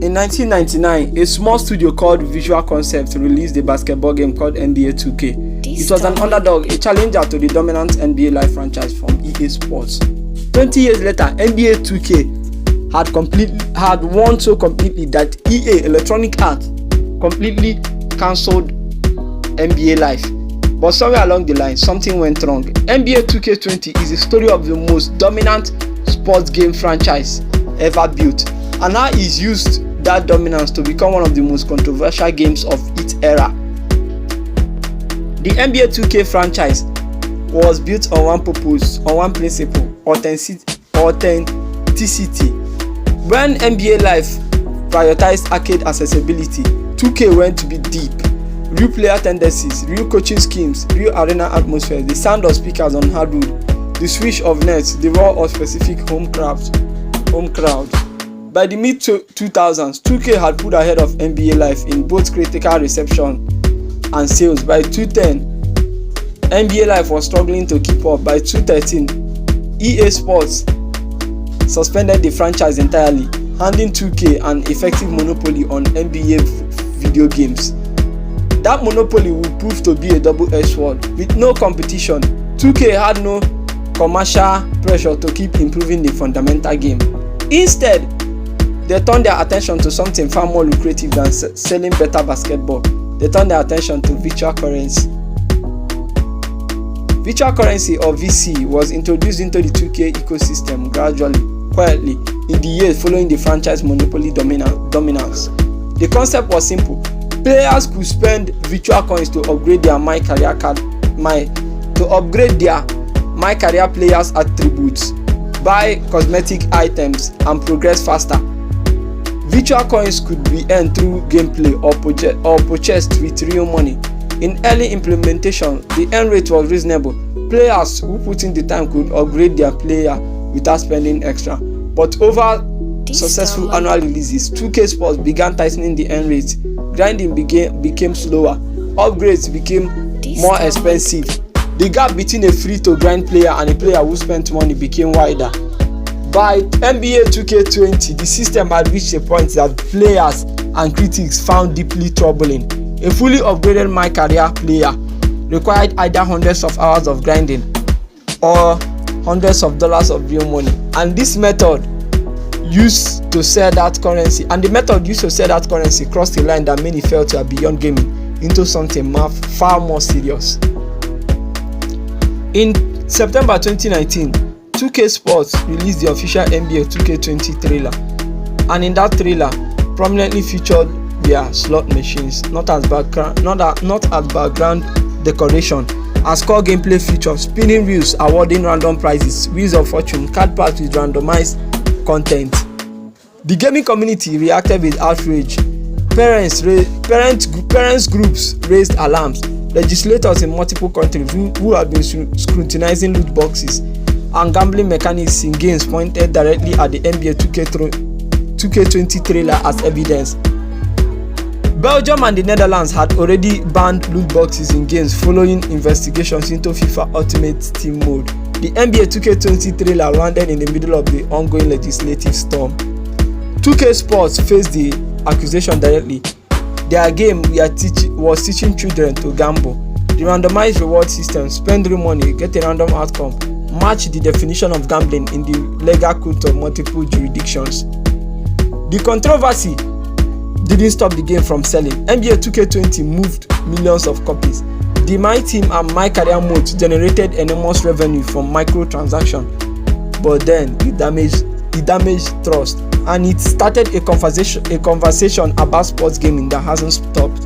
In 1999, a small studio called Visual Concepts released a basketball game called NBA 2K. It was an underdog, a challenger to the dominant NBA Live franchise from EA Sports. 20 years later, NBA 2K had won so completely that EA Electronic Arts completely cancelled NBA Live. But somewhere along the line, something went wrong. NBA 2K20 is the story of the most dominant sports game franchise ever built, and now is used that dominance to become one of the most controversial games of its era. The NBA 2K franchise was built on one purpose, on one principle: authenticity. When NBA Live prioritized arcade accessibility, 2K went to be deep. Real player tendencies, real coaching schemes, real arena atmosphere, the sound of speakers on hardwood, the swish of nets, the roar of specific home crowds. By the mid-2000s, 2K had put ahead of NBA Live in both critical reception and sales. By 2010, NBA Live was struggling to keep up. By 2013, EA Sports suspended the franchise entirely, handing 2K an effective monopoly on NBA video games. That monopoly would prove to be a double-edged sword. With no competition, 2K had no commercial pressure to keep improving the fundamental game. Instead, they turned their attention to something far more lucrative than selling better basketball. They turned their attention to virtual currency. Virtual currency, or VC, was introduced into the 2K ecosystem gradually, quietly, in the years following the franchise monopoly dominance. The concept was simple. Players could spend virtual coins to upgrade their My Career players attributes, buy cosmetic items, and progress faster. Virtual coins could be earned through gameplay or purchased with real money. In early implementation, the earn rate was reasonable. Players who put in the time could upgrade their player without spending extra. But over successful annual releases, 2K Sports began tightening the earn rate. Grinding became slower. Upgrades became more expensive. The gap between a free-to-grind player and a player who spent money became wider. By NBA 2K20, the system had reached a point that players and critics found deeply troubling. A fully upgraded My Career player required either hundreds of hours of grinding or hundreds of dollars of real money, and the method used to sell that currency crossed a line that many felt were beyond gaming into something far more serious. In September 2019, 2K Sports released the official NBA 2K20 trailer, and in that trailer prominently featured their slot machines, not as background decoration, as core gameplay features, spinning wheels awarding random prizes, wheels of fortune, card packs with randomized content. The gaming community reacted with outrage. Parents groups raised alarms. Legislators in multiple countries who had been scrutinizing loot boxes and gambling mechanics in games pointed directly at the NBA 2K20 trailer as evidence. Belgium and the Netherlands had already banned loot boxes in games following investigations into FIFA Ultimate Team mode. The NBA 2K20 trailer landed in the middle of the ongoing legislative storm. 2K Sports faced the accusation directly. Their game was teaching children to gamble. The randomized reward system, spend real money, get a random outcome, matched the definition of gambling in the legal codes of multiple jurisdictions. The controversy didn't stop the game from selling. NBA 2K20 moved millions of copies. The My Team and My Career modes generated enormous revenue from microtransactions, but then it damaged trust, and it started a conversation about sports gaming that hasn't stopped.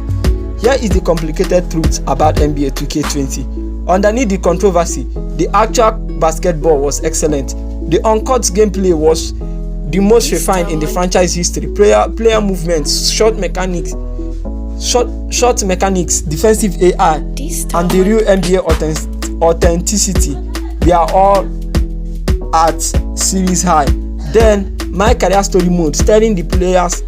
Here is the complicated truth about NBA 2K20. Underneath the controversy, the actual basketball was excellent. The uncut gameplay was the most refined in the franchise history. Player movements, shot mechanics, defensive AI, and the real NBA authenticity, they are all at series high. Then My Career story mode, starring the players'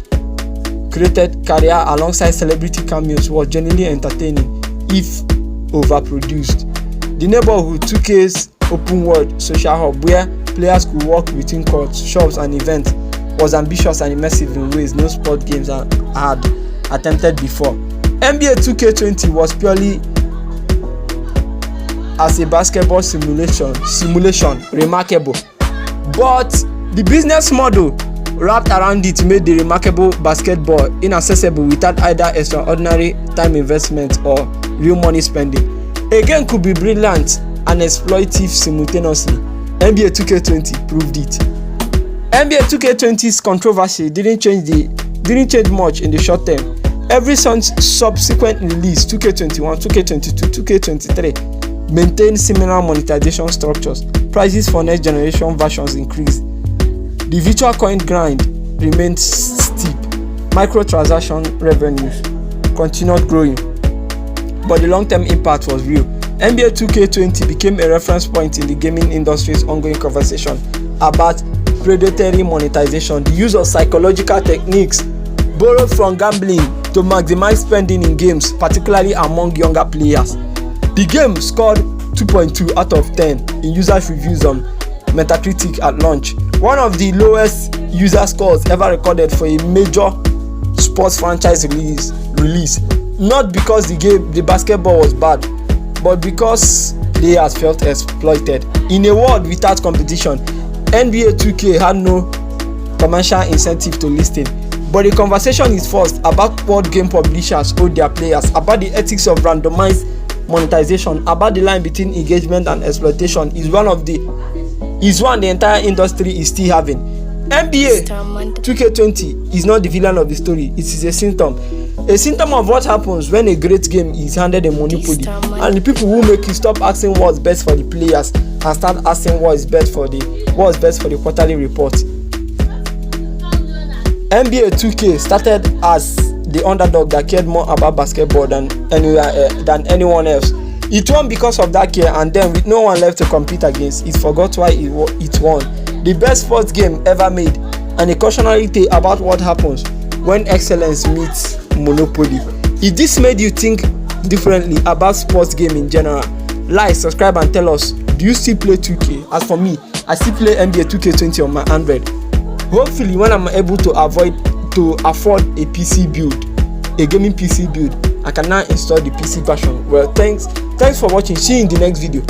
created career alongside celebrity cameos, was genuinely entertaining if overproduced. The Neighborhood, 2K's open world social hub where players could walk between courts, shops, and events, was ambitious and immersive in ways no sport games had attempted before. NBA 2K20 was purely as a basketball simulation remarkable, but the business model wrapped around it made the remarkable basketball inaccessible without either extraordinary time investment or real money spending. A game could be brilliant and exploitive simultaneously. NBA 2K20 proved it. NBA 2K20's controversy didn't change much in the short term. Every subsequent release, 2K21, 2K22, 2K23, maintained similar monetization structures. Prices for next generation versions increased. The virtual coin grind remained steep. Microtransaction revenues continued growing, but the long-term impact was real. NBA 2K20 became a reference point in the gaming industry's ongoing conversation about predatory monetization, the use of psychological techniques borrowed from gambling to maximize spending in games, particularly among younger players. The game scored 2.2 out of 10 in users' reviews on Metacritic at launch, one of the lowest user scores ever recorded for a major sports franchise release. Not because the basketball was bad, but because players felt exploited. In a world without competition, NBA 2K had no commercial incentive to listing. But the conversation is first about what game publishers owed their players, about the ethics of randomized monetization, about the line between engagement and exploitation is one the entire industry is still having. NBA 2K20 is not the villain of the story, it is a symptom of what happens when a great game is handed a monopoly, and the people who make it stop asking what's best for the players and start asking what's best for the quarterly report. NBA 2K started as the underdog that cared more about basketball than anyone else. It won because of that care, and then with no one left to compete against, it forgot why it won. The best sports game ever made, and a cautionary tale about what happens when excellence meets monopoly. If this made you think differently about sports game in general, like, subscribe and tell us, do you still play 2K? As for me, I still play NBA 2K20 on my Android. Hopefully when I'm able to afford a PC build, a gaming PC build, I can now install the PC version. Well, thanks for watching. See you in the next video.